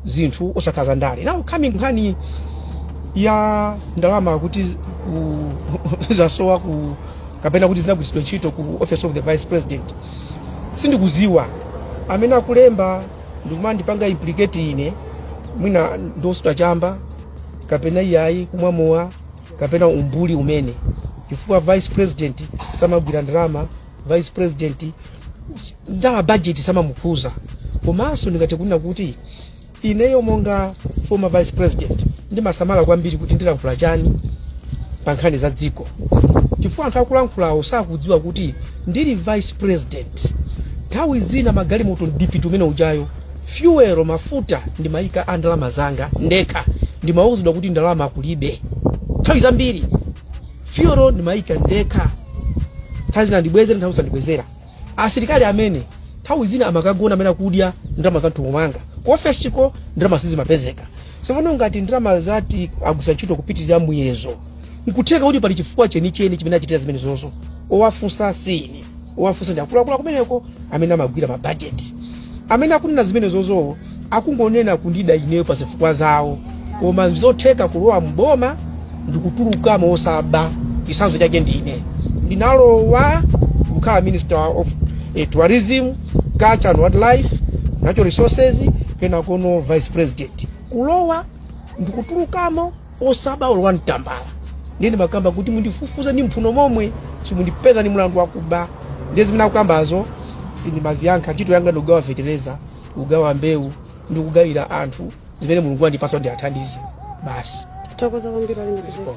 zinthu osakaza ndale. Now coming nkhani ya ndalama kuti zasowa ku kapena kuti zinagwiritsidwa ntchito ku office of the vice president, sindikuziwa amene akulemba ndikumandipanga implicate ine mwina ndosula chamba kapena iyayi kumwamowa kapena umbuli umene, chifukwa vice president samagwira ndalama, vice president ndalama budget samamukhuza. Komanso ndingati kunena kuti ineyo monga former vice president ndimasamala kwambiri kuti ndilankhula chani pa nkhani za dziko, chifukwa anthu akulankhulawo sakudziwa kuti ndili vice president nthawi zina magalimoto ndipita umene ujayo fuel mafuta ndimayika a ndalama zanga ndekha, ndimauzidwa kuti ndalama kulibe. Nthawi zambiri fuel ndimayika ndekha, nthawi zina ndibwezera nthawi zina ndibwezera. Asilikali amene nthawi zina amakagona amene akudya ndalama za mtundu wanga ofesiko ndalama sizimapezeka. Sivano ngati ndalama zati agwisa ntchito kupitirira muyezo nkutheka kuti pali chifukwa chenicheni chimene achitira zimene zonso owafunsa sini owafunsa ndi akuluakulu kumeneko amene amagwira mabudget, amene akunena zimene zonso akungonena kundida ineyo pa zifukwa zawo, koma zotheka kulowa mboma ndikutulukamo osaba. Chisanzo chake ndi ine ndinalowa kukhala minister of tourism, culture and wildlife, natural resources, kena kono vice president. Kulowa ndikutulukamo osaba olwa ntambala. Ndine makamba kuti mundifufuza ndi mphuno momwe simundipeza ni mulandu wakuba. Ndezi mina kukambazo sindimaziyankha ntchito yanga ndogawa vetereza, ugawa mbewu, ndikugawira anthu zimene Mulungu andipasa ndi athandize basi. Tokoza kwambiri ali ndi ziko.